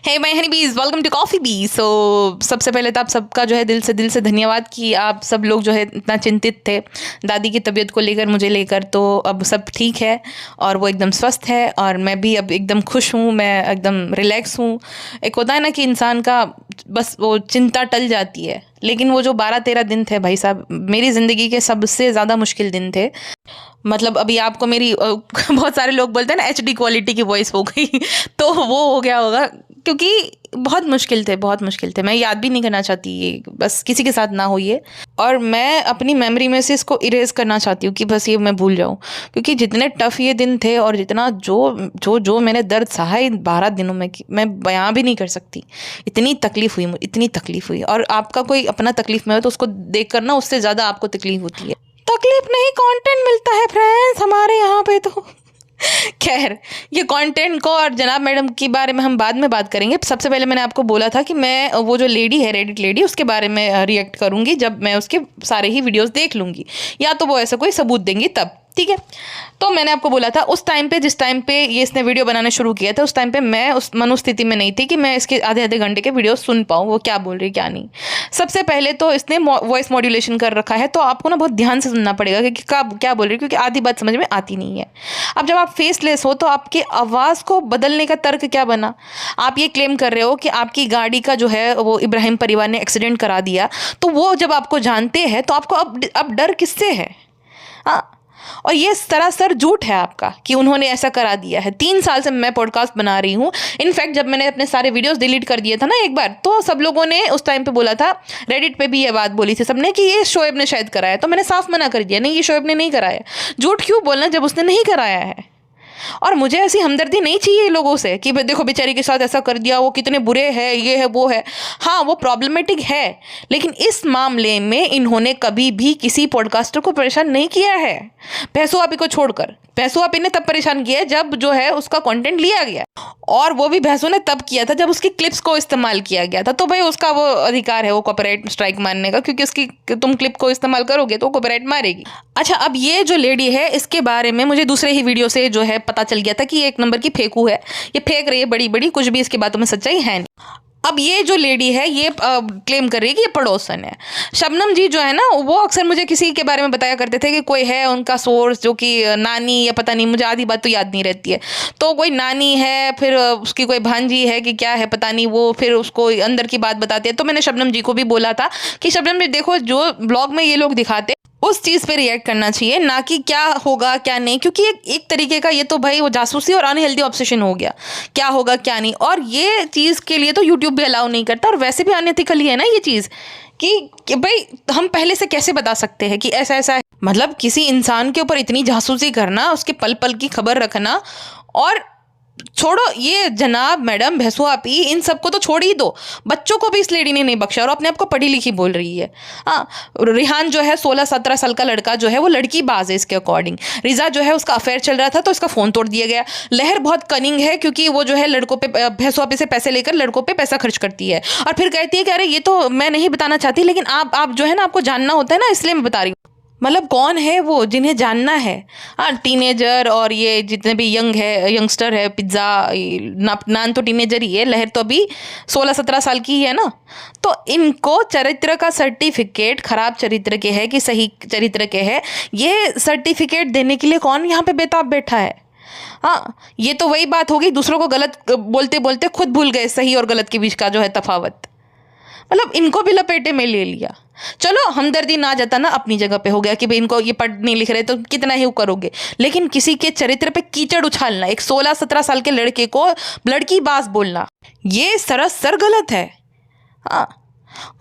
Hey my Honey बीज, welcome to coffee B. सबसे पहले तो आप सबका जो है दिल से धन्यवाद कि आप सब लोग जो है इतना चिंतित थे दादी की तबीयत को लेकर, मुझे लेकर। तो अब सब ठीक है और वो एकदम स्वस्थ है और मैं भी अब एकदम खुश हूँ, मैं एकदम रिलैक्स हूँ। एक होता है ना कि इंसान का बस वो चिंता टल जाती है, लेकिन वो जो 12-13 दिन थे भाई साहब, मेरी ज़िंदगी के सबसे ज़्यादा मुश्किल दिन थे। मतलब अभी आपको मेरी बहुत सारे लोग बोलते हैं ना HD क्वालिटी की वॉइस हो गई तो वो हो गया होगा, क्योंकि बहुत मुश्किल थे, बहुत मुश्किल थे। मैं याद भी नहीं करना चाहती ये, बस किसी के साथ ना हो ये। और मैं अपनी मेमोरी में से इसको इरेज करना चाहती हूँ कि बस ये मैं भूल जाऊँ, क्योंकि जितने टफ ये दिन थे और जितना जो मैंने दर्द सहा इन 12 दिनों में, मैं बयां भी नहीं कर सकती। इतनी तकलीफ हुई, इतनी तकलीफ हुई। और आपका कोई अपना तकलीफ में हो तो उसको देख कर ना उससे ज़्यादा आपको तकलीफ होती है। तकलीफ नहीं, कंटेंट मिलता है फ्रेंड्स हमारे यहाँ पे तो खैर, ये कंटेंट को और जनाब मैडम के बारे में हम बाद में बात करेंगे। सबसे पहले मैंने आपको बोला था कि मैं वो जो लेडी है, रेडिट लेडी, उसके बारे में रिएक्ट करूंगी जब मैं उसके सारे ही वीडियोस देख लूंगी, या तो वो ऐसा कोई सबूत देंगी तब, ठीक है। तो मैंने आपको बोला था उस टाइम पे, जिस टाइम पे ये इसने वीडियो बनाना शुरू किया था, उस टाइम पे मैं उस मनोस्थिति में नहीं थी कि मैं इसके आधे घंटे के वीडियो सुन पाऊँ वो क्या बोल रही क्या नहीं। सबसे पहले तो इसने वॉइस मॉड्यूलेशन कर रखा है, तो आपको ना बहुत ध्यान से सुनना पड़ेगा कि क्या बोल रही है, क्योंकि आधी बात समझ में आती नहीं है। अब जब आप फेसलेस हो तो आपकी आवाज़ को बदलने का तर्क क्या बना? आप ये क्लेम कर रहे हो कि आपकी गाड़ी का जो है वो इब्राहिम परिवार ने एक्सीडेंट करा दिया, तो वो जब आपको जानते हैं तो आपको अब डर किससे है? हाँ, और ये सरासर झूठ है आपका कि उन्होंने ऐसा करा दिया है। 3 साल से मैं पॉडकास्ट बना रही हूँ। इनफैक्ट जब मैंने अपने सारे वीडियोस डिलीट कर दिए था ना एक बार, तो सब लोगों ने उस टाइम पे बोला था, रेडिट पे भी ये बात बोली थी सबने कि ये शोएब ने शायद कराया। तो मैंने साफ मना कर दिया, नहीं, ये शोएब ने नहीं कराया। झूठ क्यों बोलना जब उसने नहीं कराया है? और मुझे ऐसी हमदर्दी नहीं चाहिए लोगों से कि देखो बेचारी के साथ ऐसा कर दिया, वो कितने बुरे हैं, ये है वो है। हाँ, वो प्रॉब्लमेटिक है, लेकिन इस मामले में इन्होंने कभी भी किसी पॉडकास्टर को परेशान नहीं किया है, भैंसो आपी को छोड़कर। भैंसो आपी ने तब परेशान किया जब जो है उसका कंटेंट लिया गया, और वो भी भैंसो ने तब किया था जब उसकी क्लिप्स को इस्तेमाल किया गया था। तो भाई उसका वो अधिकार है वो कॉपीराइट स्ट्राइक मारने का, क्योंकि उसकी तुम क्लिप को इस्तेमाल करोगे तो कॉपीराइट मारेगी। अच्छा, अब ये जो लेडी है इसके बारे में मुझे दूसरे ही वीडियो से जो है पता चल गया था कि ये एक नंबर की फेंकू है, ये फेंक रही है बड़ी बड़ी, कुछ भी इसकी बातों में सच्चाई है नहीं। अब ये जो लेडी है ये क्लेम कर रही है कि ये पड़ोसन है। शबनम जी जो है ना, वो अक्सर मुझे किसी के बारे में बताया करते थे कि कोई है उनका सोर्स जो कि नानी या पता नहीं, मुझे आधी बात तो याद नहीं रहती है। तो कोई नानी है, फिर उसकी कोई भांजी है कि क्या है पता नहीं, वो फिर उसको अंदर की बात बताते हैं। तो मैंने शबनम जी को भी बोला था कि शबनम जी देखो, जो ब्लॉग में ये लोग दिखाते उस चीज़ पे रिएक्ट करना चाहिए, ना कि क्या होगा क्या नहीं, क्योंकि एक तरीके का ये तो भाई वो जासूसी और अनहेल्दी ऑब्सेशन हो गया, क्या होगा क्या नहीं। और ये चीज़ के लिए तो यूट्यूब भी अलाउ नहीं करता, और वैसे भी अनएथिकली है ना ये चीज़ कि भाई हम पहले से कैसे बता सकते हैं कि ऐसा ऐसा है। मतलब किसी इंसान के ऊपर इतनी जासूसी करना, उसके पल पल की खबर रखना, और छोड़ो ये जनाब मैडम भैंसो आपी, इन सबको तो छोड़ ही दो, बच्चों को भी इस लेडी ने नहीं बख्शा और अपने आप को पढ़ी लिखी बोल रही है। हाँ, रिहान जो है 16-17 साल का लड़का जो है वो लड़की बाज है इसके अकॉर्डिंग। रिजा जो है उसका अफेयर चल रहा था तो इसका फ़ोन तोड़ दिया गया। लहर बहुत कनिंग है, क्योंकि वो जो है लड़कों पे, भैंसो आपी से पैसे लेकर लड़कों पे पैसा खर्च करती है, और फिर कहती है कि अरे ये तो मैं नहीं बताना चाहती, लेकिन आप जो है ना, आपको जानना होता है ना, इसलिए मैं बता रही हूँ। मतलब कौन है वो जिन्हें जानना है? हाँ, टीनेजर और ये जितने भी यंगस्टर है, पिज्ज़ा नान तो टीनेजर ही है, लहर तो अभी 16-17 साल की ही है ना। तो इनको चरित्र का सर्टिफिकेट, खराब चरित्र के है कि सही चरित्र के है, ये सर्टिफिकेट देने के लिए कौन यहाँ पे बेताब बैठा है? हाँ, ये तो वही बात होगी, दूसरों को गलत बोलते बोलते खुद भूल गए सही और गलत के बीच का जो है तफावत। मतलब इनको भी लपेटे में ले लिया। चलो, हमदर्दी ना जताना अपनी जगह पे हो गया कि भाई इनको ये पढ़ नहीं लिख रहे तो कितना ही करोगे, लेकिन किसी के चरित्र पे कीचड़ उछालना, एक 16-17 साल के लड़के को लड़की बाज बोलना, ये सरासर गलत है। हाँ,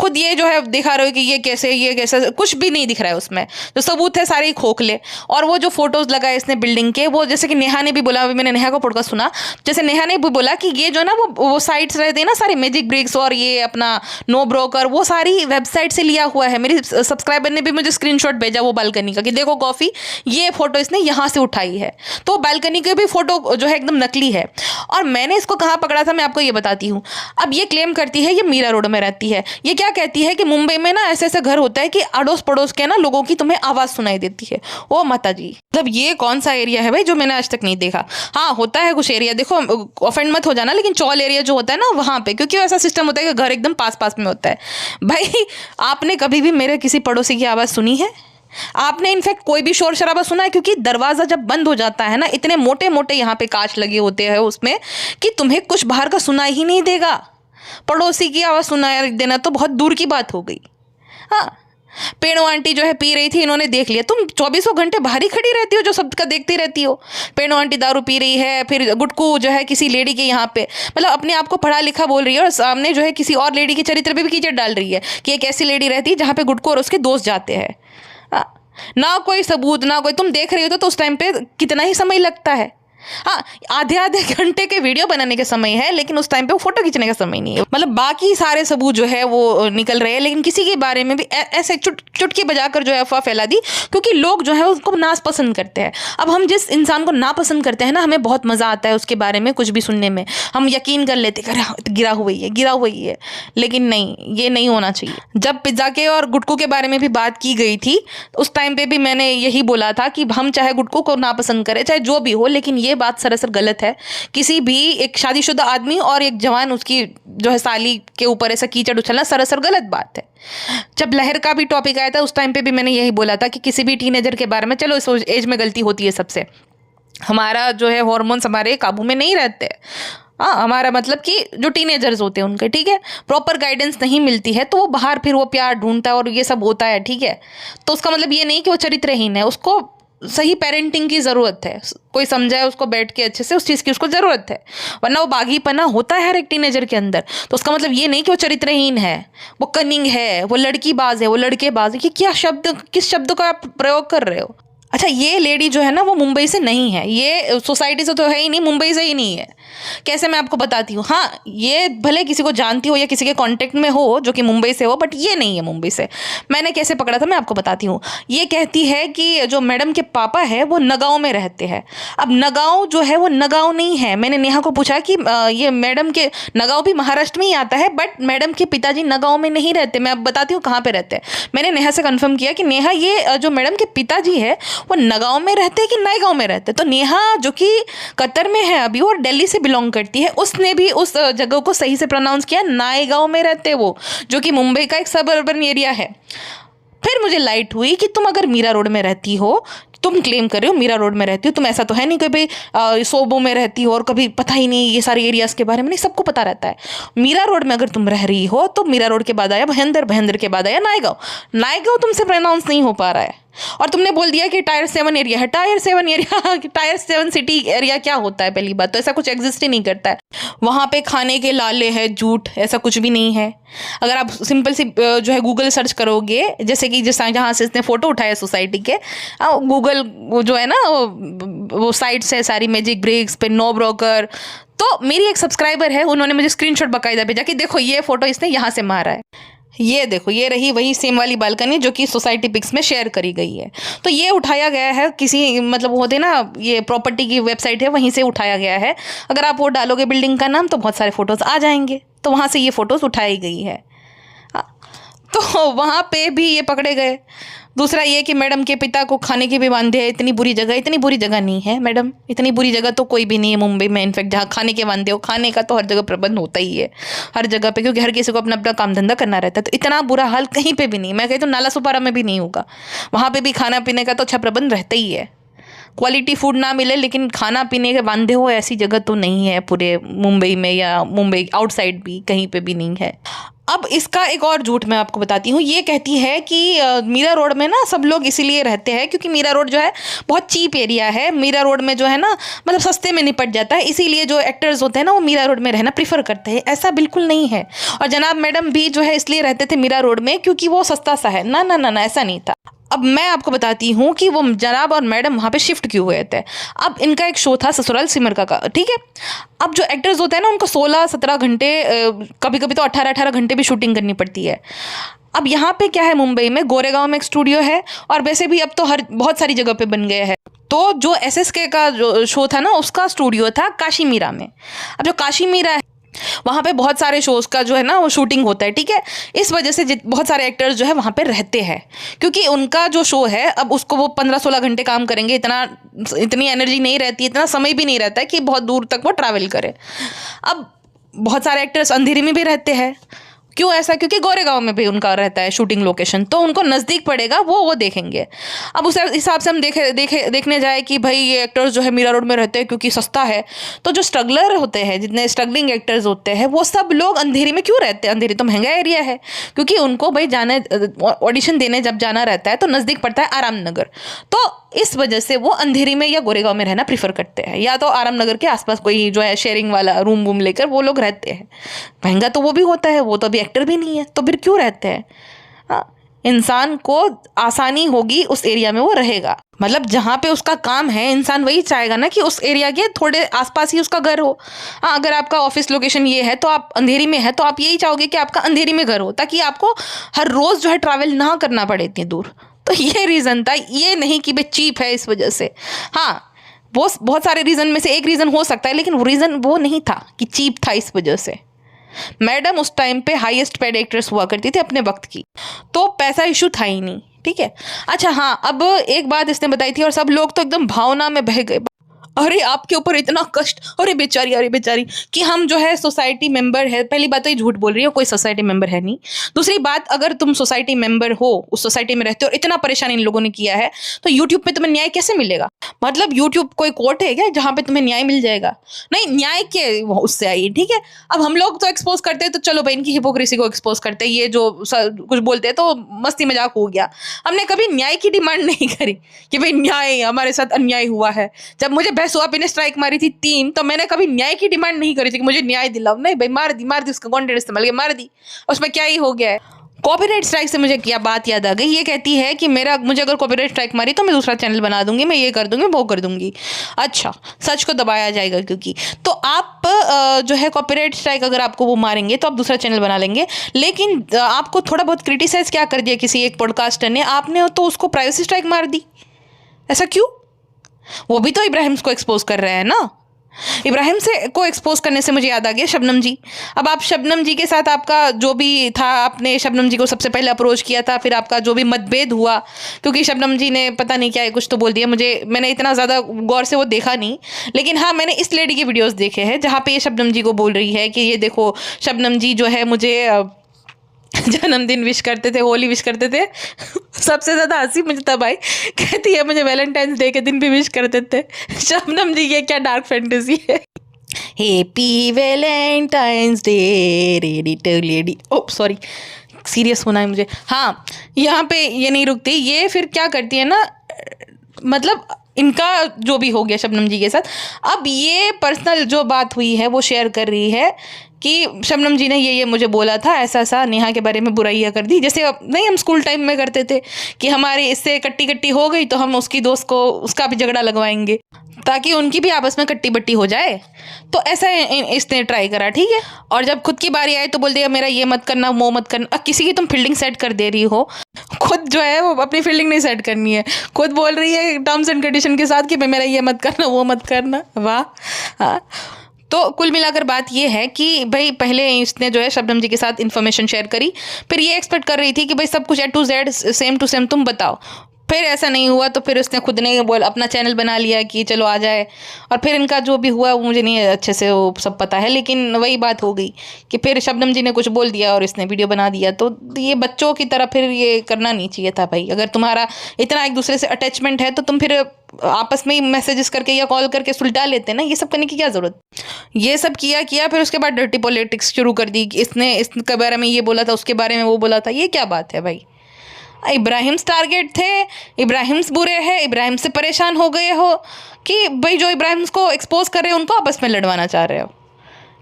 खुद ये जो है दिखा रहे हो कि ये कैसे, कुछ भी नहीं दिख रहा है उसमें, जो सबूत है सारे ही खोखले। और वो जो फोटोज लगाए इसने बिल्डिंग के, वो जैसे कि नेहा ने भी बोला, मैंने नेहा को पॉडकास्ट सुना, जैसे नेहा ने भी बोला कि ये जो ना वो साइट्स रहते हैं ना सारे, मैजिक ब्रिक्स और ये अपना नो ब्रोकर, वो सारी वेबसाइट से लिया हुआ है। मेरी सब्सक्राइबर ने भी मुझे स्क्रीनशॉट भेजा वो बालकनी का कि देखो कॉफ़ी, ये फोटो इसने यहाँ से उठाई है। तो बालकनी की भी फोटो जो है एकदम नकली है। और मैंने इसको कहाँ पकड़ा था मैं आपको ये बताती हूँ। अब ये क्लेम करती है ये मीरा रोड में रहती है, ये क्या कहती है कि मुंबई में ना ऐसे ऐसे घर होता है कि अड़ोस पड़ोस के ना लोगों की तुम्हें आवाज़ सुनाई देती है। ओ माता जी, मतलब ये कौन सा एरिया है भाई जो मैंने आज तक नहीं देखा। हाँ, होता है कुछ एरिया, देखो ऑफेंड मत हो जाना, लेकिन चौल एरिया जो होता है ना वहाँ पे, क्योंकि ऐसा सिस्टम होता है कि घर एकदम पास पास में होता है। भाई आपने कभी भी मेरे किसी पड़ोसी की आवाज़ सुनी है? आपने इनफैक्ट कोई भी शोर शराबा सुना है? क्योंकि दरवाजा जब बंद हो जाता है ना, इतने मोटे मोटे यहाँ पे कांच लगे होते हैं उसमें कि तुम्हें कुछ बाहर का सुनाई ही नहीं देगा। पड़ोसी की आवाज़ सुनाई देना तो बहुत दूर की बात हो गई। हाँ, पेड़ो आंटी जो है पी रही थी, इन्होंने देख लिया। तुम 24 घंटे बाहर ही खड़ी रहती हो, जो सबका देखती रहती हो। पेड़ो आंटी दारू पी रही है, फिर गुटकू जो है किसी लेडी के यहाँ पे, मतलब अपने आप को पढ़ा लिखा बोल रही है, और सामने जो है किसी और लेडी के चरित्र पे भी कीचड़ डाल रही है कि एक ऐसी लेडी रहती है जहाँ पे गुटकू और उसके दोस्त जाते हैं। ना कोई सबूत, ना कोई, तुम देख रही हो तो उस टाइम पे कितना ही समय लगता है। हाँ, आधे आधे घंटे के वीडियो बनाने का समय है, लेकिन उस टाइम पे वो फोटो खींचने का समय नहीं है। मतलब बाकी सारे सबूत जो है वो निकल रहे हैं, लेकिन किसी के बारे में भी ऐसे चुटकी बजाकर जो है अफवाह फैला दी, क्योंकि लोग जो है उसको नापसंद करते हैं। अब हम जिस इंसान को नापसंद करते हैं ना, हमें बहुत मजा आता है उसके बारे में कुछ भी सुनने में। हम यकीन कर लेते हैं गिरा हुआ ही है, लेकिन नहीं, ये नहीं होना चाहिए। जब पिज्जा के और गुटकू के बारे में भी बात की गई थी, उस टाइम पे भी मैंने यही बोला था कि हम चाहे गुटकू को नापसंद करें, चाहे जो भी हो, लेकिन ये बात सरासर गलत है। किसी भी एक शादीशुदा आदमी और एक जवान उसकी जो है साली के ऊपर ऐसा कीचड़ उछलना सरासर गलत बात है। जब लहर का भी टॉपिक आया था, उस टाइम पे भी मैंने यही बोला था कि किसी भी टीनेजर के बारे में, चलो इस एज में गलती होती है सबसे, हमारा जो है हॉर्मोन्स हमारे काबू में नहीं रहते। हाँ, हमारा मतलब कि जो टीनेजर्स होते हैं उनके, ठीक है, प्रॉपर गाइडेंस नहीं मिलती है तो वो बाहर फिर वो प्यार ढूंढता है और ये सब होता है, ठीक है। तो उसका मतलब ये नहीं कि वो चरित्रहीन है, उसको सही पेरेंटिंग की ज़रूरत है, कोई समझाए उसको बैठ के अच्छे से, उस चीज़ की उसको ज़रूरत है। वरना वो बागीपना होता है हर एक टीनेजर के अंदर, तो उसका मतलब ये नहीं कि वो चरित्रहीन है, वो कनिंग है, वो लड़कीबाज है, वो लड़केबाज है। कि क्या शब्द, किस शब्द का आप प्रयोग कर रहे हो? अच्छा, ये लेडी जो है ना वो मुंबई से नहीं है, ये सोसाइटी से तो है ही नहीं, मुंबई से ही नहीं है। कैसे, मैं आपको बताती हूँ। हाँ, ये भले किसी को जानती हो या किसी के कांटेक्ट में हो जो कि मुंबई से हो, बट ये नहीं है मुंबई से। मैंने कैसे पकड़ा था मैं आपको बताती हूँ। ये कहती है कि जो मैडम के पापा है वो नगांव में रहते हैं। अब नगांव जो है वो नगांव नहीं है। मैंने नेहा को पूछा कि ये मैडम के, नगांव भी महाराष्ट्र में ही आता है, बट मैडम के पिताजी नगांव में नहीं रहते। मैं अब बताती हूँ कहाँ पे रहते हैं। मैंने नेहा से कन्फर्म किया कि नेहा, ये जो मैडम के पिताजी है वो नगांव में रहते हैं कि नए गांव में रहते हैं। तो नेहा जो कि कतर में है अभी और दिल्ली से बिलोंग करती है, उसने भी उस जगह को सही से प्रोनाउंस किया, नायगांव में रहते वो, जो कि मुंबई का एक सब अर्बन एरिया है। फिर मुझे लाइट हुई कि तुम अगर मीरा रोड में रहती हो, तुम क्लेम कर रहे हो मीरा रोड में रहती हो, तुम ऐसा तो है नहीं कि भाई सोबो में रहती हो और कभी पता ही नहीं ये सारे एरियाज़ के बारे में, नहीं, सबको पता रहता है। मीरा रोड में अगर तुम रह रही हो तो मीरा रोड के बाद आया भयंदर, भयंदर के बाद आया नायगांव। नायगांव तुमसे प्रोनाउंस नहीं हो पा रहा है और तुमने बोल दिया कि टायर 7 एरिया है। Tyre 7 area, tyre 7 city area क्या होता है? पहली बात तो ऐसा कुछ एग्जिस्ट ही नहीं करता है। वहाँ पे खाने के लाले हैं, झूठ, ऐसा कुछ भी नहीं है। अगर आप सिंपल सी जो है गूगल सर्च करोगे, जैसे कि जहाँ से इसने फ़ोटो उठाया सोसाइटी के, गूगल जो है ना वो साइट्स है सारी, मैजिक ब्रिक्स पे, नो ब्रोकर। तो मेरी एक सब्सक्राइबर है, उन्होंने मुझे स्क्रीनशॉट बाकायदा भेजा कि देखो ये फ़ोटो इसने यहाँ से मारा है, ये देखो, ये रही वही सेम वाली बालकनी जो कि सोसाइटी पिक्स में शेयर करी गई है। तो ये उठाया गया है किसी, मतलब होते ना, ये प्रॉपर्टी की वेबसाइट है, वहीं से उठाया गया है। अगर आप वो डालोगे बिल्डिंग का नाम तो बहुत सारे फ़ोटोज़ आ जाएंगे, तो वहाँ से ये फ़ोटोज़ उठाई गई है। तो वहाँ पे भी ये पकड़े गए। दूसरा ये कि मैडम के पिता को खाने की भी वांदे है। इतनी बुरी जगह नहीं है मैडम, इतनी बुरी जगह तो कोई भी नहीं है मुंबई में। इनफैक्ट जहाँ खाने के वांदे हो, खाने का तो हर जगह प्रबंध होता ही है, हर जगह पे, क्योंकि हर किसी को अपना अपना काम धंधा करना रहता है। तो इतना बुरा हाल कहीं पे भी नहीं, मैं कहती हूँ नाला सुपारा में भी नहीं होगा। वहाँ पे भी खाना पीने का तो अच्छा प्रबंध रहता ही है। क्वालिटी फूड ना मिले लेकिन खाना पीने के वांदे हो, ऐसी जगह तो नहीं है पूरे मुंबई में, या मुंबई आउटसाइड भी कहीं पे भी नहीं है। अब इसका एक और झूठ मैं आपको बताती हूँ। ये कहती है कि मीरा रोड में ना सब लोग इसीलिए रहते हैं क्योंकि मीरा रोड जो है बहुत चीप एरिया है। मीरा रोड में जो है ना, मतलब सस्ते में निपट जाता है, इसीलिए जो एक्टर्स होते हैं ना वो मीरा रोड में रहना प्रीफर करते हैं। ऐसा बिल्कुल नहीं है। और जनाब मैडम भी जो है इसलिए रहते थे मीरा रोड में क्योंकि वो सस्ता सा है। ना ना ना ना, ऐसा नहीं था। अब मैं आपको बताती हूँ कि वो जनाब और मैडम वहाँ पे शिफ्ट क्यों हुए थे। अब इनका एक शो था ससुराल सिमर का, ठीक है। अब जो एक्टर्स होते हैं ना उनको 16-17 घंटे, कभी कभी तो 18-18 घंटे भी शूटिंग करनी पड़ती है। अब यहाँ पे क्या है, मुंबई में गोरेगांव में एक स्टूडियो है, और वैसे भी अब तो बहुत सारी जगह पे बन गया है। तो जो SSK का जो शो था ना उसका स्टूडियो था काशी मीरा में। अब जो काशी मीरा है वहाँ पे बहुत सारे शोज़ का जो है ना वो शूटिंग होता है, ठीक है। इस वजह से बहुत सारे एक्टर्स जो है वहाँ पे रहते हैं, क्योंकि उनका जो शो है अब उसको वो 15-16 घंटे काम करेंगे, इतनी एनर्जी नहीं रहती, इतना समय भी नहीं रहता है कि बहुत दूर तक वो ट्रैवल करें। अब बहुत सारे एक्टर्स अंधेरी में भी रहते हैं। क्यों ऐसा? क्योंकि गोरेगांव में भी उनका रहता है शूटिंग लोकेशन, तो उनको नज़दीक पड़ेगा, वो देखेंगे। अब उस हिसाब से हम देखने जाए कि भाई ये एक्टर्स जो है मीरा रोड में रहते हैं क्योंकि सस्ता है, तो जो स्ट्रगलर होते हैं, जितने स्ट्रगलिंग एक्टर्स होते हैं, वो सब लोग अंधेरी में क्यों रहते हैं? अंधेरी तो महंगा एरिया है, क्योंकि उनको भाई जाने ऑडिशन देने जब जाना रहता है तो नज़दीक पड़ता है आराम नगर, तो इस वजह से वो अंधेरी में या गोरेगांव में रहना प्रीफर करते हैं, या तो आराम नगर के आसपास कोई जो है शेयरिंग वाला रूम वूम लेकर वो लोग रहते हैं। महंगा तो वो भी होता है, वो तो अभी एक्टर भी नहीं है, तो फिर क्यों रहते हैं? हाँ, इंसान को आसानी होगी उस एरिया में वो रहेगा, मतलब जहाँ पे उसका काम है इंसान वही चाहेगा ना कि उस एरिया के थोड़े आसपास ही उसका घर हो। हाँ, अगर आपका ऑफिस लोकेशन ये है तो आप अंधेरी में है, तो आप यही चाहोगे कि आपका अंधेरी में घर हो, ताकि आपको हर रोज़ जो है ट्रैवल ना करना पड़े इतनी दूर। तो ये रीज़न था, ये नहीं कि भाई चीप है इस वजह से। हाँ, वो बहुत सारे रीज़न में से एक रीज़न हो सकता है, लेकिन वो रीज़न वो नहीं था कि चीप था इस वजह से। मैडम उस टाइम पे हाईएस्ट पेड एक्ट्रेस हुआ करती थी अपने वक्त की, तो पैसा इशू था ही नहीं, ठीक है। अच्छा हाँ, अब एक बात इसने बताई थी और सब लोग तो एकदम भावना में बह गए। अरे आपके ऊपर इतना कष्ट, अरे बेचारी, कि हम जो है सोसाइटी मेंबर है। पहली बात तो ये झूठ बोल रही हो, कोई सोसाइटी मेंबर है नहीं। दूसरी बात, अगर तुम सोसाइटी मेंबर हो, उस सोसाइटी में रहते हो और इतना परेशान इन लोगों ने किया है, तो यूट्यूब पे तुम्हें न्याय कैसे मिलेगा? मतलब यूट्यूब कोई कोर्ट है क्या जहाँ पे तुम्हें न्याय मिल जाएगा? नहीं, न्याय के उससे आई, ठीक है। अब हम लोग तो एक्सपोज करते हैं, तो चलो भाई इनकी हिपोक्रेसी को एक्सपोज करते हैं, ये जो कुछ बोलते हैं तो मस्ती मजाक हो गया। हमने कभी न्याय की डिमांड नहीं करी कि भाई न्याय, हमारे साथ अन्याय हुआ है। जब मुझे सोआपी ने स्ट्राइक मारी थी 3, तो मैंने कभी न्याय की डिमांड नहीं करी थी कि मुझे न्याय दिलाओ। नहीं भाई, मार दी उसका कंटेंट इस्तेमाल किया, मार दी, उसमें क्या ही हो गया है। कॉपीराइट स्ट्राइक से मुझे क्या बात याद आ गई, ये कहती है कि मुझे अगर कॉपीराइट स्ट्राइक मारी तो मैं दूसरा चैनल बना दूंगी, मैं ये कर दूंगी, वो कर दूंगी। अच्छा, सच को दबाया जाएगा क्योंकि, तो आप जो है कॉपीराइट स्ट्राइक अगर आपको वो मारेंगे तो आप दूसरा चैनल बना लेंगे, लेकिन आपको थोड़ा बहुत क्रिटिसाइज क्या कर दिया किसी एक पॉडकास्टर ने, आपने तो उसको प्राइवेसी स्ट्राइक मार दी। ऐसा क्यों? वो भी तो इब्राहिम को एक्सपोज कर रहे हैं ना। इब्राहिम से को एक्सपोज करने से मुझे याद आ गया शबनम जी। अब आप शबनम जी के साथ आपका जो भी था, आपने शबनम जी को सबसे पहले अप्रोच किया था, फिर आपका जो भी मतभेद हुआ, क्योंकि शबनम जी ने पता नहीं क्या है कुछ तो बोल दिया, मैंने इतना ज़्यादा गौर से वो देखा नहीं, लेकिन हाँ मैंने इस लेडी के वीडियोस देखे हैं जहाँ पे ये शबनम जी को बोल रही है कि ये देखो शबनम जी जो है मुझे जन्मदिन विश करते थे, होली विश करते थे। सबसे ज़्यादा हंसी मुझे तब आई, कहती है मुझे वैलेंटाइंस डे के दिन भी विश करते थे। शबनम जी ये क्या डार्क फैंटेसी है। Happy Valentine's day ready to lady, oh sorry serious होना है मुझे। हाँ, यहाँ पे ये नहीं रुकती, ये फिर क्या करती है ना, मतलब इनका जो भी हो गया शबनम जी के साथ, अब ये पर्सनल जो बात हुई है वो शेयर कर रही है कि शबनम जी ने ये मुझे बोला था, ऐसा नेहा के बारे में बुराइयाँ कर दी। जैसे नहीं हम स्कूल टाइम में करते थे कि हमारी इससे कट्टी हो गई तो हम उसकी दोस्त को उसका भी झगड़ा लगवाएंगे ताकि उनकी भी आपस में कट्टी बट्टी हो जाए। तो ऐसा इसने ट्राई करा, ठीक है। और जब खुद की बारी आई तो बोल दिया मेरा ये मत करना, वो मत करना। अब किसी की तुम फील्डिंग सेट कर दे रही हो, खुद जो है वो अपनी फील्डिंग नहीं सेट करनी है, खुद बोल रही है टर्म्स एंड कंडीशन के साथ कि भाई मेरा ये मत करना, वो मत करना। वाह। हाँ, तो कुल मिलाकर बात ये है कि भाई पहले इसने जो है शबनम जी के साथ इन्फॉर्मेशन शेयर करी, फिर ये एक्सपेक्ट कर रही थी कि भाई सब कुछ A to Z same to same तुम बताओ। फिर ऐसा नहीं हुआ तो फिर उसने खुद ने अपना चैनल बना लिया कि चलो आ जाए। और फिर इनका जो भी हुआ वो मुझे नहीं अच्छे से वो सब पता है, लेकिन वही बात हो गई कि फिर शबनम जी ने कुछ बोल दिया और इसने वीडियो बना दिया। तो ये बच्चों की तरह फिर ये करना नहीं चाहिए था भाई। अगर तुम्हारा इतना एक दूसरे से अटैचमेंट है तो तुम फिर आपस में ही मैसेजेस करके या कॉल करके सुलझा लेते ना, ये सब करने की क्या ज़रूरत। ये सब किया फिर उसके बाद डर्टी पॉलिटिक्स शुरू कर दी। इसने इसके बारे में ये बोला था, उसके बारे में वो बोला था। ये क्या बात है भाई? इब्राहिम्स टारगेट थे, इब्राहिम्स बुरे हैं, इब्राहिम से परेशान हो गए हो कि भाई जो इब्राहिम्स को एक्सपोज कर रहे हो उनको आपस में लड़वाना चाह रहे हो?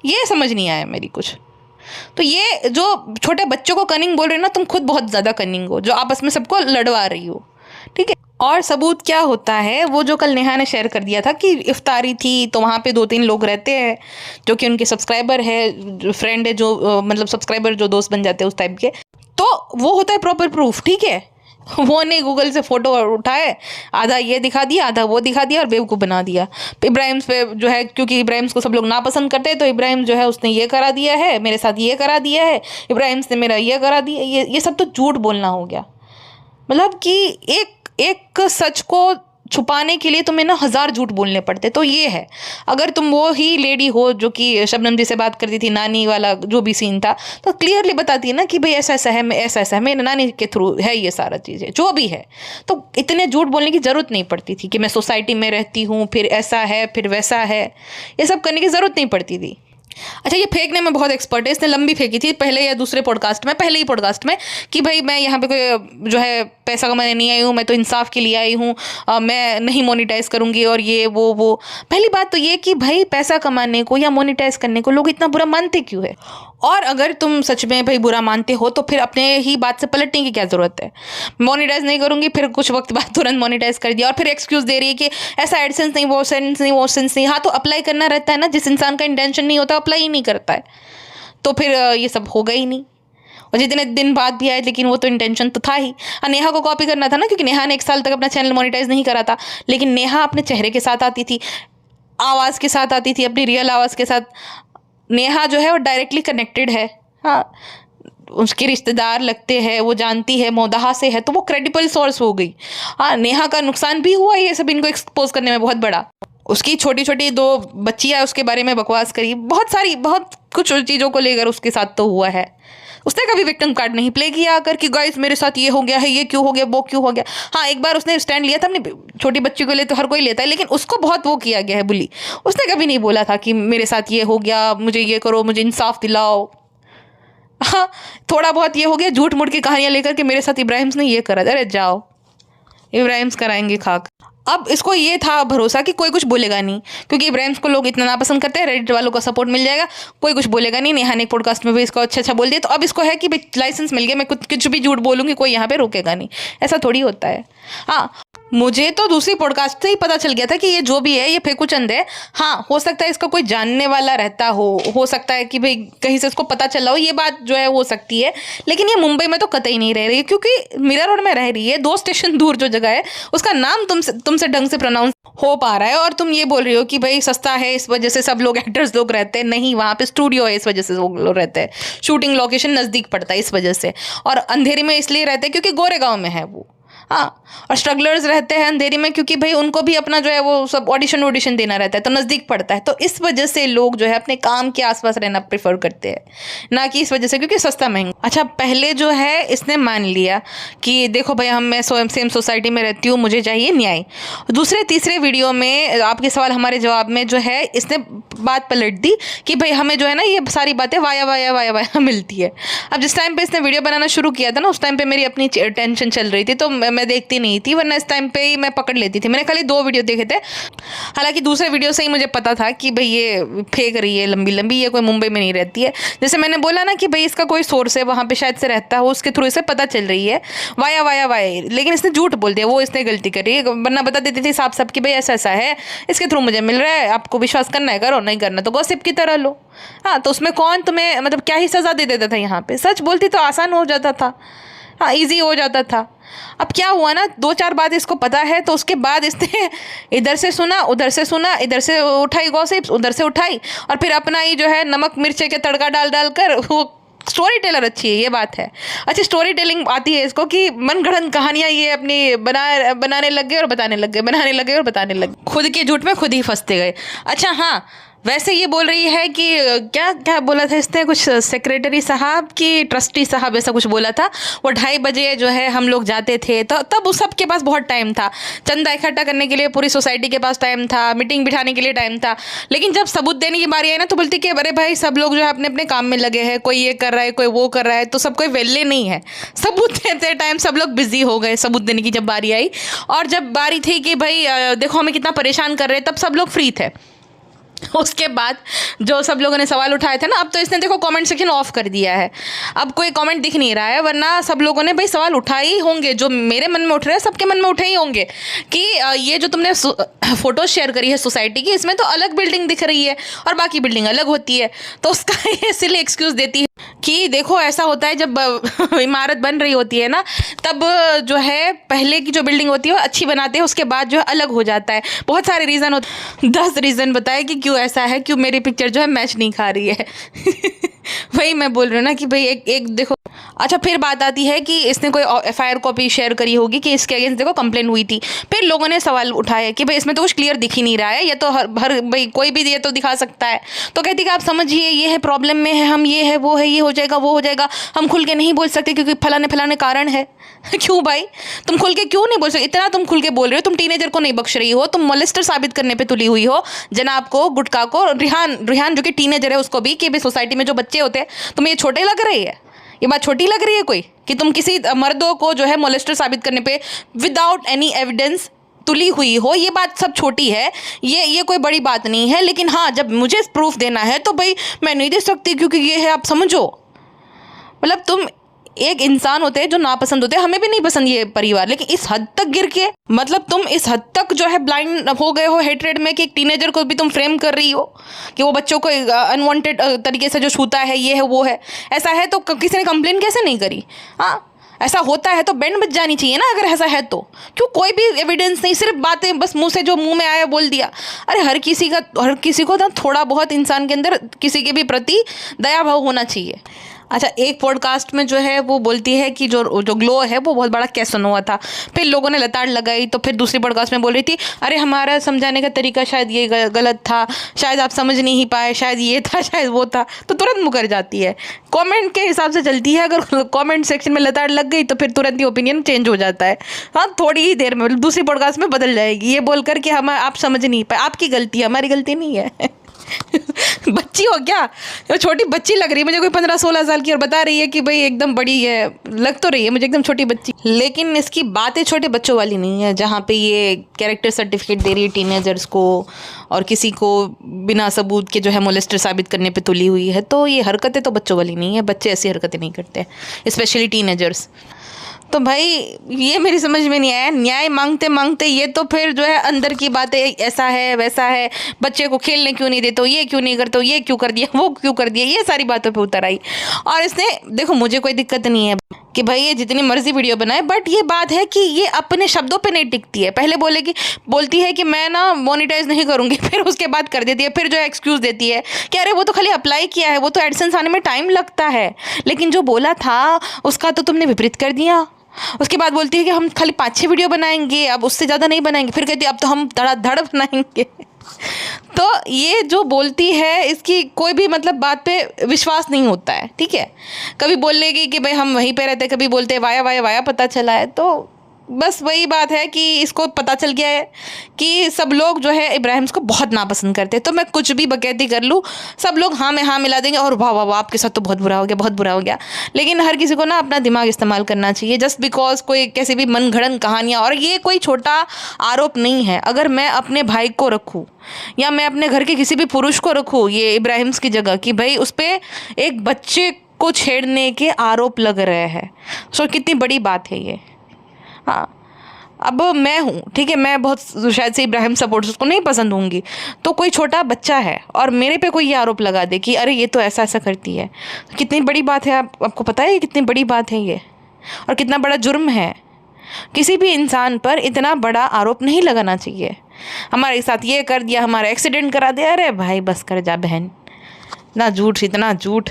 ये समझ नहीं आया मेरी कुछ। तो ये जो छोटे बच्चों को कनिंग बोल रहे हो ना, तुम खुद बहुत ज़्यादा कनिंग हो जो आपस में सबको लड़वा रही हो, ठीक है। और सबूत क्या होता है, वो जो कल नेहा ने शेयर कर दिया था कि इफ्तारी थी तो वहाँ पे 2-3 लोग रहते हैं जो कि उनके सब्सक्राइबर है, फ्रेंड है, जो मतलब सब्सक्राइबर जो दोस्त बन जाते हैं उस टाइप के, तो वो होता है प्रॉपर प्रूफ, ठीक है। वो ने गूगल से फ़ोटो उठाए, आधा ये दिखा दिया, आधा वो दिखा दिया और बेवकूफ़ बना दिया। इब्राहिम पे जो है, क्योंकि इब्राहिम को सब लोग नापसंद करते हैं, तो इब्राहिम जो है उसने ये करा दिया है, मेरे साथ ये करा दिया है, इब्राहिम ने मेरा ये करा दिया। ये सब तो झूठ बोलना हो गया। मतलब कि एक सच को छुपाने के लिए तुम्हें ना 1000 झूठ बोलने पड़ते। तो ये है, अगर तुम वो ही लेडी हो जो कि शबनम जी से बात करती थी, नानी वाला जो भी सीन था, तो क्लियरली बताती है ना कि भाई ऐसा ऐसा है, ऐसा ऐसा है, मेरे नानी के थ्रू है ये सारा चीज़ें जो भी है। तो इतने झूठ बोलने की ज़रूरत नहीं पड़ती थी कि मैं सोसाइटी में रहती हूँ, फिर ऐसा है, फिर वैसा है। ये सब करने की ज़रूरत नहीं पड़ती थी। अच्छा, ये फेंकने में बहुत एक्सपर्ट है। इसने लंबी फेंकी थी पहले या दूसरे पॉडकास्ट में, पहले ही पॉडकास्ट में, कि भाई मैं यहाँ पे कोई जो है पैसा कमाने नहीं आई हूँ, मैं तो इंसाफ के लिए आई हूँ, मैं नहीं मोनेटाइज करूँगी और ये वो। पहली बात तो ये कि भाई पैसा कमाने को या मोनेटाइज करने को लोग इतना बुरा मानते क्यों है? और अगर तुम सच में भाई बुरा मानते हो तो फिर अपने ही बात से पलटने की क्या ज़रूरत है? मोनेटाइज नहीं करूँगी, फिर कुछ वक्त बाद तुरंत मोनेटाइज कर दिया और फिर एक्सक्यूज़ दे रही है कि ऐसा एडसेंस नहीं, वो सेंस नहीं, वो सेंस नहीं। हाँ, तो अप्लाई करना रहता है ना, जिस इंसान का इंटेंशन नहीं होता अप्लाई ही नहीं करता है, तो फिर ये सब होगा ही नहीं। और जितने दिन बाद भी आए, लेकिन वो तो इंटेंशन तो था ही। नेहा को कॉपी करना था ना, क्योंकि नेहा ने 1 साल तक अपना चैनल मोनेटाइज नहीं करा था, लेकिन नेहा अपने चेहरे के साथ आती थी, आवाज़ के साथ आती थी, अपनी रियल आवाज़ के साथ। नेहा जो है वो डायरेक्टली कनेक्टेड है, हाँ, उसके रिश्तेदार लगते हैं, वो जानती है, मोदाहा से है, तो वो क्रेडिबल सोर्स हो गई। हाँ, नेहा का नुकसान भी हुआ ये सब इनको एक्सपोज करने में बहुत बड़ा। उसकी छोटी छोटी 2 बच्चियाँ उसके बारे में बकवास करी, बहुत कुछ चीज़ों को लेकर उसके साथ तो हुआ है। उसने कभी विक्टिम कार्ड नहीं प्ले किया आकर कि गाइस मेरे साथ ये हो गया है, ये क्यों हो गया, वो क्यों हो गया। हाँ, एक बार उसने स्टैंड लिया था अपनी छोटी बच्ची को लिए, तो हर कोई लेता है, लेकिन उसको बहुत वो किया गया है, बुली। उसने कभी नहीं बोला था कि मेरे साथ ये हो गया, मुझे ये करो, मुझे इंसाफ दिलाओ। हाँ, थोड़ा बहुत ये हो गया, झूठ मूठ की कहानियाँ लेकर के मेरे साथ इब्राहिम ने ये करा। अरे जाओ, इब्राहिम कराएंगे खाक। अब इसको ये था भरोसा कि कोई कुछ बोलेगा नहीं, क्योंकि इब्राहिम को लोग इतना नापसंद करते हैं, रेडिट वालों का सपोर्ट मिल जाएगा, कोई कुछ बोलेगा नहीं। नेहा ने एक पॉडकास्ट में भी इसको अच्छा बोल दिया, तो अब इसको है कि भाई लाइसेंस मिल गया, मैं कुछ भी झूठ बोलूँगी, कोई यहाँ पे रोकेगा नहीं। ऐसा थोड़ी होता है। हाँ, मुझे तो दूसरी पॉडकास्ट से ही पता चल गया था कि ये जो भी है ये फेकुचंद है। हाँ, हो सकता है इसका कोई जानने वाला रहता हो सकता है कि भाई कहीं से इसको पता चला हो, ये बात जो है हो सकती है। लेकिन ये मुंबई में तो कतई नहीं रह रही है, क्योंकि मीरा रोड में रह रही है, 2 स्टेशन दूर जो जगह है उसका नाम तुमसे ढंग से प्रोनाउंस हो पा रहा है, और तुम ये बोल रही हो कि भाई सस्ता है इस वजह से सब लोग एक्टर्स लोग रहते हैं। नहीं, वहाँ पे स्टूडियो है इस वजह से वो लोग रहते हैं, शूटिंग लोकेशन नज़दीक पड़ता है इस वजह से, और अंधेरी में इसलिए रहते हैं क्योंकि गोरेगांव में है वो। हाँ, और स्ट्रगलर्स रहते हैं अंधेरी में क्योंकि भाई उनको भी अपना जो है वो सब ऑडिशन देना रहता है, तो नज़दीक पड़ता है। तो इस वजह से लोग जो है अपने काम के आसपास रहना प्रेफर करते हैं, ना कि इस वजह से क्योंकि सस्ता महंगा। अच्छा, पहले जो है इसने मान लिया कि देखो भाई मैं सेम सोसाइटी में रहती हूँ, मुझे चाहिए न्याय। दूसरे तीसरे वीडियो में आपके सवाल हमारे जवाब में जो है इसने बात पलट दी कि भाई हमें जो है ना ये सारी बातें वाया वाया वाया वाया मिलती है। अब जिस टाइम पे इसने वीडियो बनाना शुरू किया था ना, उस टाइम पे मेरी अपनी टेंशन चल रही थी, तो मैं देखती नहीं थी, वरना इस टाइम पे ही मैं पकड़ लेती थी। मैंने खाली 2 वीडियो देखे थे, हालांकि दूसरे वीडियो से ही मुझे पता था कि भाई ये फेंक रही है लंबी लंबी, ये कोई मुंबई में नहीं रहती है। जैसे मैंने बोला ना कि भाई इसका कोई सोर्स है वहाँ पे शायद से रहता हो, उसके थ्रू इसे पता चल रही है वाया वाया वाया, लेकिन इसने झूठ बोल दिया, वो इसने गलती करी है। वरना बता देती थी साफ साफ कि भाई ऐसा ऐसा है, इसके थ्रू मुझे मिल रहा है, आपको विश्वास करना है करो, नहीं करना तो गॉसिप की तरह लो। हाँ, तो उसमें कौन तुम्हें मतलब क्या ही सज़ा दे देता था? यहाँ पे सच बोलती तो आसान हो जाता था, हाँ, ईजी हो जाता था। अब क्या हुआ ना, 2-4 बात इसको पता है, तो उसके बाद इसने इधर से सुना, उधर से सुना, इधर से उठाई गॉसिप्स, उधर से उठाई, और फिर अपना ही जो है नमक मिर्चे के तड़का डाल कर वो स्टोरी टेलर अच्छी है, ये बात है। अच्छी स्टोरी टेलिंग आती है इसको कि मनगढ़ंत कहानियाँ ये अपनी बनाने लग गए और बताने लग गए, बनाने लग गए और बताने लग गए, खुद के झूठ में खुद ही फंसते गए। अच्छा हाँ, वैसे ये बोल रही है कि क्या क्या बोला था इसने, कुछ सेक्रेटरी साहब की ट्रस्टी साहब ऐसा कुछ बोला था, वो 2:30 बजे जो है हम लोग जाते थे, तो तब उस सब के पास बहुत टाइम था, चंदा इकट्ठा करने के लिए पूरी सोसाइटी के पास टाइम था, मीटिंग बिठाने के लिए टाइम था। लेकिन जब सबूत देने की बारी आई ना, तो बोलती कि अरे भाई सब लोग जो है अपने अपने काम में लगे हैं, कोई ये कर रहा है, कोई वो कर रहा है, तो सब कोई वेले नहीं है। सबूत देते टाइम सब लोग बिजी हो गए, सबूत देने की जब बारी आई, और जब बारी थी कि भाई देखो हमें कितना परेशान कर रहे हैं, तब सब लोग फ्री थे। उसके बाद जो सब लोगों ने सवाल उठाए थे ना, अब तो इसने देखो कमेंट सेक्शन ऑफ कर दिया है, अब कोई कमेंट दिख नहीं रहा है, वरना सब लोगों ने भाई सवाल उठाए ही होंगे, जो मेरे मन में उठ रहे हैं सबके मन में उठे ही होंगे कि ये जो तुमने फ़ोटो शेयर करी है सोसाइटी की, इसमें तो अलग बिल्डिंग दिख रही है और बाकी बिल्डिंग अलग होती है, तो उसका इसलिए एक्सक्यूज़ देती है कि देखो ऐसा होता है जब इमारत बन रही होती है ना, तब जो है पहले की जो बिल्डिंग होती है वो अच्छी बनाते हैं, उसके बाद जो है अलग हो जाता है। बहुत सारे रीज़न होते, 10 रीज़न बताए कि क्यों ऐसा है, क्यों मेरी पिक्चर जो है मैच नहीं खा रही है। वही मैं बोल रही हूँ ना कि भाई एक देखो। अच्छा, फिर बात आती है कि इसने कोई एफआईआर कॉपी शेयर करी होगी कि इसके अगेंस्ट देखो कंप्लेन हुई थी। फिर लोगों ने सवाल उठाया कि भाई इसमें तो कुछ क्लियर दिख ही नहीं रहा है, ये तो हर भाई कोई भी ये तो दिखा सकता है। तो कहती कि आप समझिए ये है, प्रॉब्लम में है हम, ये है वो है, ये हो जाएगा वो हो जाएगा, हम खुल के नहीं बोल सकते क्योंकि फलाने कारण है। क्यों भाई, तुम खुल के क्यों नहीं बोल सकते? इतना तुम खुल के बोल रहे हो, तुम टीनेजर को नहीं बख्श रही हो, तुम मोलेस्टर साबित करने पे तुली हुई हो, जनाब को, गुटका को, रिहान जो कि टीनेजर है उसको भी, कि भाई सोसाइटी में जो बच्चे होते हैं, तुम्हें ये छोटे लग रही है? ये बात छोटी लग रही है कोई, कि तुम किसी मर्दों को जो है मोलेस्टर साबित करने पे विदाउट एनी एविडेंस तुली हुई हो? ये बात सब छोटी है, ये कोई बड़ी बात नहीं है। लेकिन हाँ, जब मुझे प्रूफ देना है तो भाई मैं नहीं दे सकती, क्योंकि ये है, आप समझो। मतलब तुम एक इंसान होते हैं जो नापसंद होते हैं, हमें भी नहीं पसंद ये परिवार, लेकिन इस हद तक गिर के, मतलब तुम इस हद तक जो है ब्लाइंड हो गए हो हेट्रेड में कि एक टीनेजर को भी तुम फ्रेम कर रही हो कि वो बच्चों को अनवांटेड तरीके से जो छूता है, ये है वो है। ऐसा है तो किसी ने कंप्लेन कैसे नहीं करी? हाँ, ऐसा होता है तो बैंड बज जानी चाहिए ना, अगर ऐसा है तो। क्यों कोई भी एविडेंस नहीं, सिर्फ बातें बस मुंह से जो मुंह में आया बोल दिया? अरे हर किसी को ना थोड़ा बहुत इंसान के अंदर किसी के भी प्रति दया भाव होना चाहिए। अच्छा, एक पॉडकास्ट में जो है वो बोलती है कि जो ग्लो है वो बहुत बड़ा कैसनोवा था। फिर लोगों ने लताड़ लगाई, तो फिर दूसरी पॉडकास्ट में बोल रही थी अरे हमारा समझाने का तरीका शायद ये गलत था, शायद आप समझ नहीं पाए, शायद ये था, शायद वो था। तो तुरंत मुकर जाती है, कमेंट के हिसाब से चलती है। अगर कमेंट सेक्शन में लताड़ लग गई तो फिर तुरंत ही ओपिनियन चेंज हो जाता है। हाँ, थोड़ी ही देर में दूसरी पॉडकास्ट में बदल जाएगी, ये बोलकर कि हम आप समझ नहीं पाए, आपकी गलती है, हमारी गलती नहीं है। बच्ची हो क्या? वो छोटी बच्ची लग रही है मुझे, कोई 15-16 साल की, और बता रही है कि भाई एकदम बड़ी है। लग तो रही है मुझे एकदम छोटी बच्ची, लेकिन इसकी बातें छोटे बच्चों वाली नहीं है, जहाँ पे ये कैरेक्टर सर्टिफिकेट दे रही है टीनेजर्स को और किसी को बिना सबूत के जो है मोलेस्टर साबित करने पे तुली हुई है। तो ये हरकतें तो बच्चों वाली नहीं है, बच्चे ऐसी हरकतें नहीं करते, स्पेशली टीनेजर्स। तो भाई ये मेरी समझ में नहीं आया, न्याय मांगते मांगते ये तो फिर जो है अंदर की बातें, ऐसा है वैसा है, बच्चे को खेलने क्यों नहीं देते, ये क्यों नहीं करते, ये क्यों कर दिया, वो क्यों कर दिया, ये सारी बातों पे उतर आई। और इसने देखो, मुझे कोई दिक्कत नहीं है कि भाई ये जितनी मर्जी वीडियो बनाए, बट ये बात है कि ये अपने शब्दों पे नहीं टिकती है। पहले बोलती है कि मैं ना मोनिटाइज नहीं करूँगी, फिर उसके बाद कर देती है, फिर जो है एक्सक्यूज़ देती है कि अरे वो तो खाली अप्लाई किया है, वो तो एडसेंस आने में टाइम लगता है, लेकिन जो बोला था उसका तो तुमने विपरीत कर दिया। उसके बाद बोलती है कि हम खाली 5-6 वीडियो बनाएंगे, अब उससे ज़्यादा नहीं बनाएंगे, फिर कहती है अब तो हम धड़ाधड़ बनाएंगे। तो ये जो बोलती है इसकी कोई भी मतलब बात पे विश्वास नहीं होता है, ठीक है। कभी बोल लेगी कि भाई हम वहीं पे रहते हैं, कभी बोलते हैं वाया वाया वाया पता चला है। तो बस वही बात है कि इसको पता चल गया है कि सब लोग जो है इब्राहिम्स को बहुत नापसंद करते हैं, तो मैं कुछ भी बकैती कर लूँ सब लोग हाँ में हाँ मिला देंगे और वाह वाह वाह आपके साथ तो बहुत बुरा हो गया, बहुत बुरा हो गया। लेकिन हर किसी को ना अपना दिमाग इस्तेमाल करना चाहिए, जस्ट बिकॉज कोई कैसी भी मनगढ़ंत कहानियाँ, और ये कोई छोटा आरोप नहीं है। अगर मैं अपने भाई को रखूँ या मैं अपने घर के किसी भी पुरुष को रखूँ ये इब्राहिम्स की जगह, कि भाई उस पर एक बच्चे को छेड़ने के आरोप लग रहे हैं, सो कितनी बड़ी बात है ये। हाँ, अब मैं हूँ, ठीक है, मैं बहुत शायद से इब्राहिम सपोर्टर्स को नहीं पसंद होंगी, तो कोई छोटा बच्चा है और मेरे पे कोई ये आरोप लगा दे कि अरे ये तो ऐसा ऐसा करती है, तो कितनी बड़ी बात है। आपको पता है कितनी बड़ी बात है ये, और कितना बड़ा जुर्म है। किसी भी इंसान पर इतना बड़ा आरोप नहीं लगाना चाहिए। हमारे साथ ये कर दिया, हमारा एक्सीडेंट करा दिया, अरे भाई बस कर जा बहन, इतना झूठ, इतना झूठ।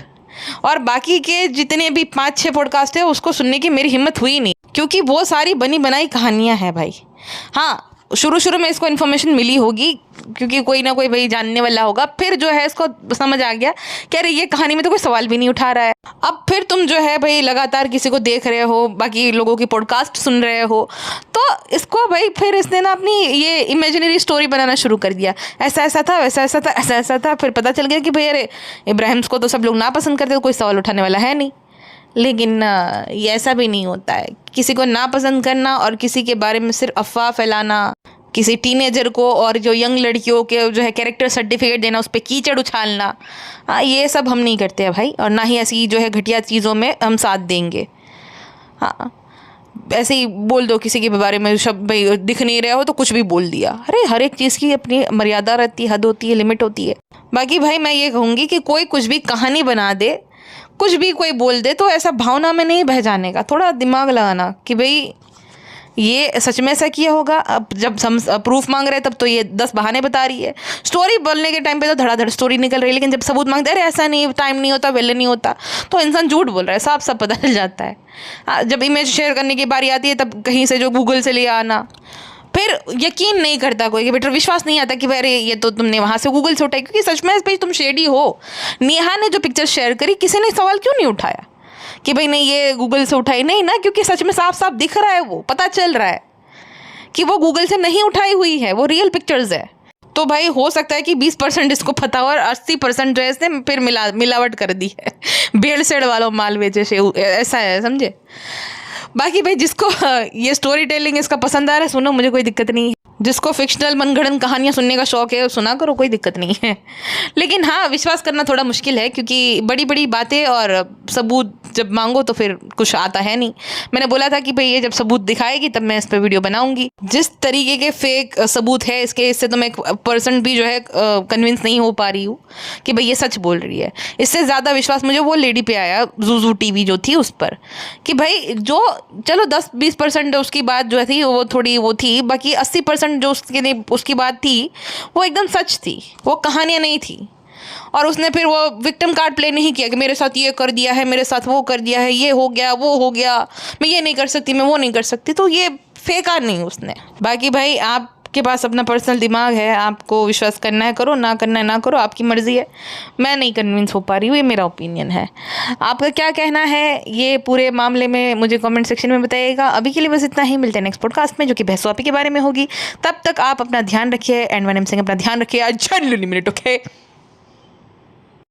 और बाकी के जितने भी 5-6 पॉडकास्ट है उसको सुनने की मेरी हिम्मत हुई नहीं, क्योंकि वो सारी बनी बनाई कहानियां हैं भाई। हाँ, शुरू में इसको इन्फॉर्मेशन मिली होगी क्योंकि कोई ना कोई भाई जानने वाला होगा, फिर जो है इसको समझ आ गया कि अरे ये कहानी में तो कोई सवाल भी नहीं उठा रहा है। अब फिर तुम जो है भाई लगातार किसी को देख रहे हो, बाकी लोगों की पॉडकास्ट सुन रहे हो, तो इसको भाई फिर इसने ना अपनी ये इमेजिनरी स्टोरी बनाना शुरू कर दिया, ऐसा ऐसा था, वैसा ऐसा था, ऐसा ऐसा था। फिर पता चल गया कि भाई अरे इब्राहिम्स को तो सब लोग नापसंद करते, तो कोई सवाल उठाने वाला है नहीं। लेकिन ये ऐसा भी नहीं होता है। किसी को नापसंद करना और किसी के बारे में सिर्फ अफवाह फैलाना, किसी टीनेजर को और जो यंग लड़कियों के जो है कैरेक्टर सर्टिफिकेट देना, उस पर कीचड़ उछालना, ये सब हम नहीं करते हैं भाई, और ना ही ऐसी जो है घटिया चीज़ों में हम साथ देंगे। हाँ, ऐसे ही बोल दो किसी के बारे में शब्द, भाई दिख नहीं रहा हो तो कुछ भी बोल दिया। अरे हर एक चीज़ की अपनी मर्यादा रहती है, हद होती है, लिमिट होती है। बाकी भाई मैं ये कहूँगी कि कोई कुछ भी कहानी बना दे कुछ भी कोई बोल दे तो ऐसा भावना में नहीं बह जाने का, थोड़ा दिमाग लगाना कि भाई ये सच में ऐसा किया होगा। अब जब हम प्रूफ मांग रहे हैं तब तो ये 10 बहाने बता रही है। स्टोरी बोलने के टाइम पे तो धड़ाधड़ स्टोरी निकल रही है, लेकिन जब सबूत मांगते अरे ऐसा नहीं, टाइम नहीं होता, वेले नहीं होता, तो इंसान झूठ बोल रहा है, साफ साफ पता चल जाता है। जब इमेज शेयर करने की बारी आती है तब कहीं से जो गूगल से ले आना, फिर यकीन नहीं करता कोई कि बेटा, विश्वास नहीं आता कि अरे ये तो तुमने वहाँ से गूगल से उठाई, क्योंकि सच में भाई तुम शेडी हो। नेहा ने जो पिक्चर शेयर करी, किसी ने सवाल क्यों नहीं उठाया कि भाई नहीं ये गूगल से उठाई? नहीं ना, क्योंकि सच में साफ साफ दिख रहा है, वो पता चल रहा है कि वो गूगल से नहीं उठाई हुई है, वो रियल पिक्चर्स है। तो भाई हो सकता है कि 20% इसको पता हो और 80% जो है इसने फिर मिलावट कर दी है, भेड़ सेड़ वालों माल बेचे से, ऐसा है, समझे। बाकी भाई जिसको ये स्टोरी टेलिंग इसका पसंद आ रहा है सुनो, मुझे कोई दिक्कत नहीं है। जिसको फिक्शनल मनगढ़ंत कहानियाँ सुनने का शौक है सुना करो, कोई दिक्कत नहीं है। लेकिन हाँ, विश्वास करना थोड़ा मुश्किल है, क्योंकि बड़ी बड़ी बातें और सबूत जब मांगो तो फिर कुछ आता है नहीं। मैंने बोला था कि भाई ये जब सबूत दिखाएगी तब मैं इस पर वीडियो बनाऊंगी। जिस तरीके के फेक सबूत है इसके, इससे तो मैं 1% भी जो है कन्विंस नहीं हो पा रही हूँ कि भाई ये सच बोल रही है। इससे ज़्यादा विश्वास मुझे वो लेडी पे आया, ज़ूज़ू टीवी जो थी उस पर, कि भाई जो चलो 10-20% उसकी बात जो थी वो थोड़ी वो थी, बाकी 80% जो उसकी बात थी वो एकदम सच थी, वो कहानियाँ नहीं थी। और उसने फिर वो विक्टिम कार्ड प्ले नहीं किया कि मेरे साथ ये कर दिया है, मेरे साथ वो कर दिया है, ये हो गया, वो हो गया, मैं ये नहीं कर सकती, मैं वो नहीं कर सकती, तो ये फेंका नहीं उसने। बाकी भाई आपके पास अपना पर्सनल दिमाग है, आपको विश्वास करना है करो, ना करना है ना करो, आपकी मर्ज़ी है। मैं नहीं कन्विंस हो पा रही हूँ, ये मेरा ओपिनियन है। आपका क्या कहना है ये पूरे मामले में मुझे कमेंट सेक्शन में बताइएगा। अभी के लिए बस इतना ही, मिलते हैं नेक्स्ट पॉडकास्ट में जो कि बहसवापी के बारे में होगी। तब तक आप अपना ध्यान रखिए, एंड वन एम सिंह अपना ध्यान रखिए। 10 मिनट, ओके।